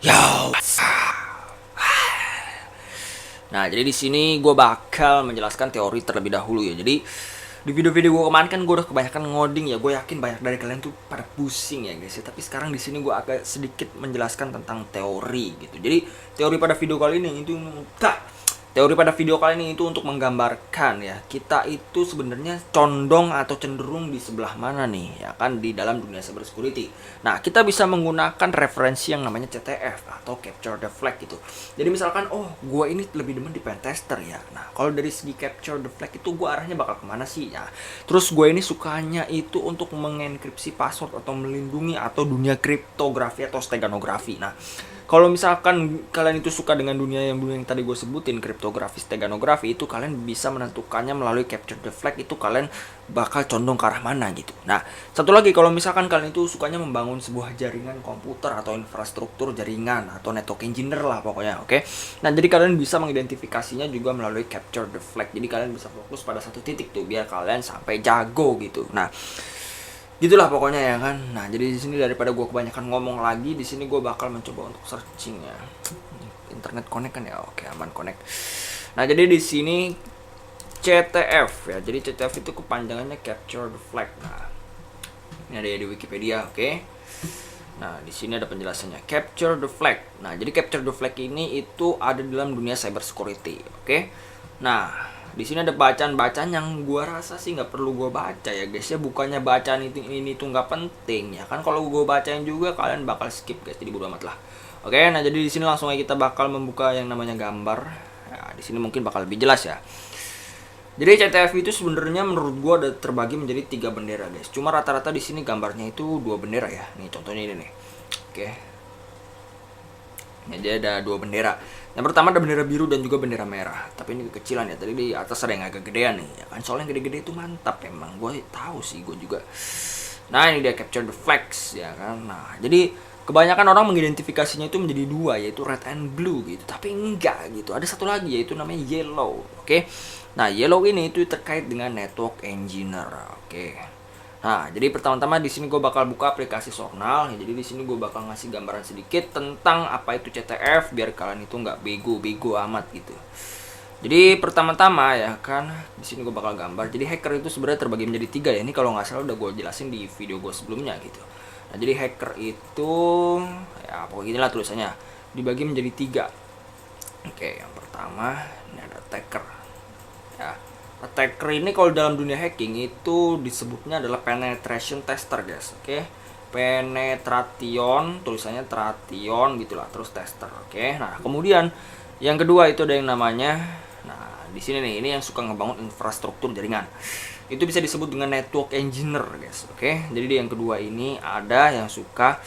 Yo. Nah, jadi di sini gue bakal menjelaskan teori terlebih dahulu ya. Jadi di video-video gue kemarin kan gue udah kebanyakan ngoding ya. Gue yakin banyak dari kalian tuh pada pusing ya guys ya. Tapi sekarang di sini gue agak sedikit menjelaskan tentang teori gitu. Jadi teori pada video kali ini itu untuk menggambarkan ya kita itu sebenarnya condong atau cenderung di sebelah mana nih ya kan di dalam dunia cybersecurity. Nah, kita bisa menggunakan referensi yang namanya CTF atau capture the flag gitu. Jadi misalkan gue ini lebih demen di pentester ya. Nah, kalau dari segi capture the flag itu gue arahnya bakal kemana sih ya. Terus gue ini sukanya itu untuk mengenkripsi password atau melindungi atau dunia kriptografi atau steganografi. Nah, kalau misalkan kalian itu suka dengan dunia yang tadi gue sebutin, kriptografi, steganografi, itu kalian bisa menentukannya melalui capture the flag, itu kalian bakal condong ke arah mana gitu. Nah, satu lagi kalau misalkan kalian itu sukanya membangun sebuah jaringan komputer atau infrastruktur jaringan atau network engineer lah pokoknya, oke. Nah, jadi kalian bisa mengidentifikasinya juga melalui capture the flag. Jadi kalian bisa fokus pada satu titik tuh biar kalian sampai jago gitu. Nah, gitulah pokoknya ya kan. Nah, jadi di sini daripada gue kebanyakan ngomong lagi, di sini gue bakal mencoba untuk searching ya. Internet connect kan ya, oke aman connect. Nah, jadi di sini CTF ya. Jadi CTF itu kepanjangannya capture the flag. Nah, ini ada di Wikipedia, oke. Nah, di sini ada penjelasannya capture the flag. Nah, jadi capture the flag ini itu ada dalam dunia cyber security, oke. Nah, di sini ada bacaan-bacaan yang gua rasa sih nggak perlu gua baca ya guys ya. Bukannya bacaan ini tuh nggak penting ya kan, kalau gua bacain juga kalian bakal skip guys, jadi bodo amat lah. Oke, nah jadi di sini langsung aja kita bakal membuka yang namanya gambar. Nah, di sini mungkin bakal lebih jelas ya. Jadi CTF itu sebenarnya menurut gua ada terbagi menjadi 3 bendera guys. Cuma rata-rata di sini gambarnya itu 2 bendera ya. Nih contohnya ini nih. Oke. Jadi ada 2 bendera. Yang pertama ada bendera biru dan juga bendera merah. Tapi ini kekecilan ya. Tadi di atas ada yang agak gedean nih. Ya kan soalnya yang gede-gede itu mantap emang. Gue tahu sih, gue juga. Nah, ini dia capture the flags ya kan. Nah, jadi kebanyakan orang mengidentifikasinya itu menjadi 2, yaitu red and blue gitu. Tapi enggak gitu. Ada satu lagi yaitu namanya yellow. Oke. Nah, yellow ini itu terkait dengan network engineer. Oke. Nah, jadi pertama-tama di sini gue bakal buka aplikasi Sornal. Jadi di sini gue bakal ngasih gambaran sedikit tentang apa itu CTF biar kalian itu nggak bego-bego amat gitu. Jadi pertama-tama ya kan, di sini gue bakal gambar. Jadi hacker itu sebenarnya terbagi menjadi 3 ya. Ini kalau nggak salah udah gue jelasin di video gue sebelumnya gitu. Nah, jadi hacker itu ya pokoknya inilah tulisannya. Dibagi menjadi 3. Oke, yang pertama ini ada attacker. Ya, attacker ini kalau dalam dunia hacking itu disebutnya adalah penetration tester guys, oke. Penetration, tulisannya tration gitulah, terus tester, oke. Nah, kemudian yang kedua itu ada yang namanya, nah di sini nih, ini yang suka ngebangun infrastruktur jaringan. Itu bisa disebut dengan network engineer guys, oke. Jadi yang kedua ini ada yang suka,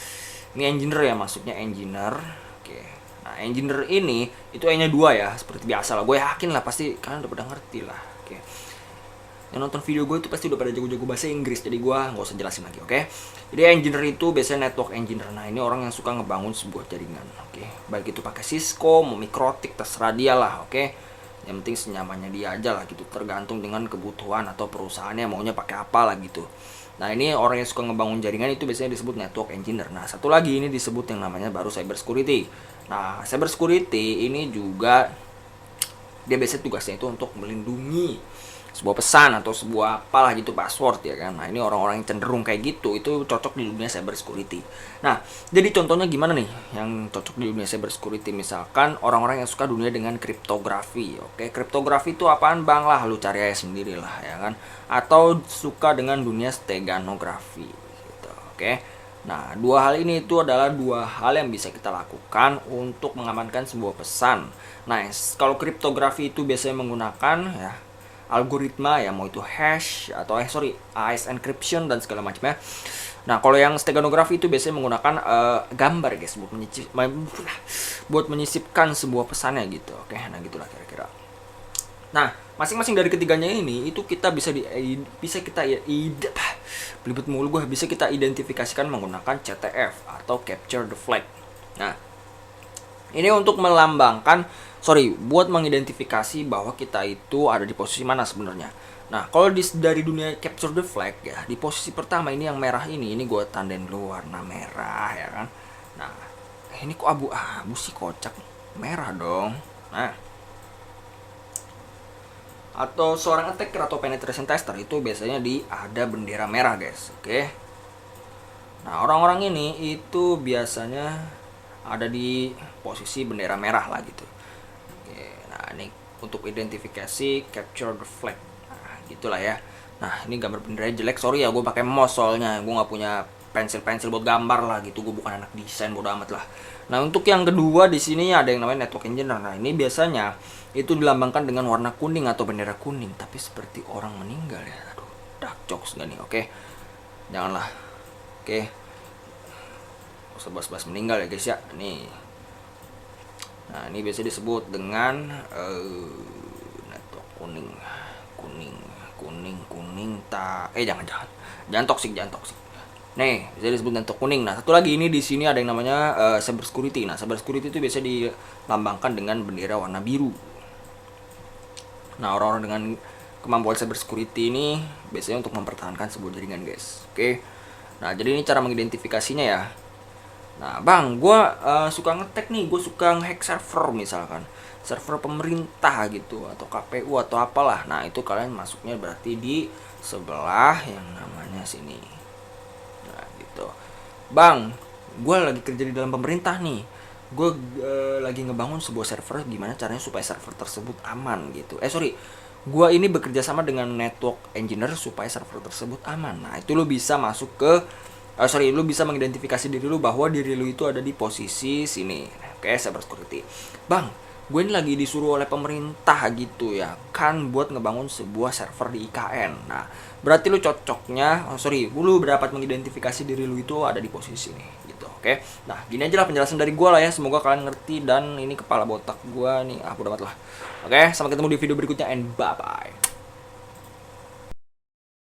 ini engineer ya, maksudnya engineer, oke. Nah, engineer ini itu E-nya 2 ya, seperti biasa lah. Gue yakin lah pasti kalian udah pada ngerti lah. Oke. Yang nonton video gue itu pasti udah pada jago-jago bahasa Inggris, jadi gue nggak usah jelasin lagi, oke? Jadi engineer itu biasanya network engineer. Nah, ini orang yang suka ngebangun sebuah jaringan, oke? Baik itu pakai Cisco, mau Mikrotik, terserah dia lah, oke? Yang penting senyamannya dia aja lah gitu, tergantung dengan kebutuhan atau perusahaannya maunya pakai apa lah gitu. Nah, ini orang yang suka ngebangun jaringan itu biasanya disebut network engineer. Nah, satu lagi ini disebut yang namanya baru cyber security. Nah, cyber security ini juga dia biasanya tugasnya itu untuk melindungi sebuah pesan atau sebuah apalah gitu, password ya kan. Nah, ini orang-orang yang cenderung kayak gitu itu cocok di dunia cyber security. Nah, jadi contohnya gimana nih yang cocok di dunia cyber security? Misalkan orang-orang yang suka dunia dengan kriptografi. Oke, kriptografi itu apaan bang? Lah lu cari aja sendiri lah ya kan. Atau suka dengan dunia steganografi gitu. Oke. Nah, 2 hal ini itu adalah 2 hal yang bisa kita lakukan untuk mengamankan sebuah pesan. Nah, kalau kriptografi itu biasanya menggunakan ya algoritma ya, mau itu hash atau AES encryption dan segala macamnya. Nah, kalau yang steganografi itu biasanya menggunakan gambar guys buat menyisipkan sebuah pesannya gitu. Oke, nah gitulah kira-kira. Nah, masing-masing dari ketiganya ini itu kita bisa kita identifikasikan menggunakan CTF atau capture the flag. Nah, ini untuk buat mengidentifikasi bahwa kita itu ada di posisi mana sebenarnya. Nah, kalau dari dunia capture the flag ya, di posisi pertama ini yang merah ini gue tandain dulu warna merah ya kan. Nah, Ini kok abu-abu sih, kocak. Merah dong. Nah, atau seorang attacker atau penetration tester itu biasanya ada bendera merah, guys. Oke. Nah, orang-orang ini itu biasanya ada di posisi bendera merah lah gitu. Oke. Nah, ini untuk identifikasi capture the flag. Nah, gitulah ya. Nah, ini gambar bendera jelek. Sorry ya, gue pakai mouse soalnya gue nggak punya pensil buat gambar lah gitu. Gue bukan anak desain, bodo amat lah. Nah, untuk yang kedua di sini ada yang namanya network engineer. Nah, ini biasanya itu dilambangkan dengan warna kuning atau bendera kuning, tapi seperti orang meninggal ya. Aduh, dark jokes gak nih? Oke. Janganlah. Oke. Sebas-bas meninggal ya, guys ya. Nih. Nah, ini biasa disebut dengan network kuning. Jangan toksik. Nih, bisa disebut network kuning. Nah, satu lagi ini di sini ada yang namanya cyber security. Nah, cyber security itu biasa dilambangkan dengan bendera warna biru. Nah, orang-orang dengan kemampuan cyber security ini biasanya untuk mempertahankan sebuah jaringan, guys. Oke. Nah, jadi ini cara mengidentifikasinya ya. Nah, bang, gue suka ngetek nih, gue suka ngehack server misalkan, server pemerintah gitu, atau KPU atau apalah. Nah, itu kalian masuknya berarti di sebelah yang namanya sini. Nah, gitu. Bang, gue lagi kerja di dalam pemerintah nih. Gue lagi ngebangun sebuah server, gimana caranya supaya server tersebut aman gitu. Gue ini bekerja sama dengan network engineer supaya server tersebut aman. Nah, itu lo bisa masuk ke lu bisa mengidentifikasi diri lu bahwa diri lu itu ada di posisi sini. Oke, cyber security. Bang, gue ini lagi disuruh oleh pemerintah gitu ya, kan buat ngebangun sebuah server di IKN. Nah, berarti lu cocoknya, lu dapat mengidentifikasi diri lu itu ada di posisi ini gitu. Oke. Nah, gini aja lah penjelasan dari gue lah ya. Semoga kalian ngerti dan ini kepala botak gue nih, bodo amat lah. Oke, sampai ketemu di video berikutnya and bye bye.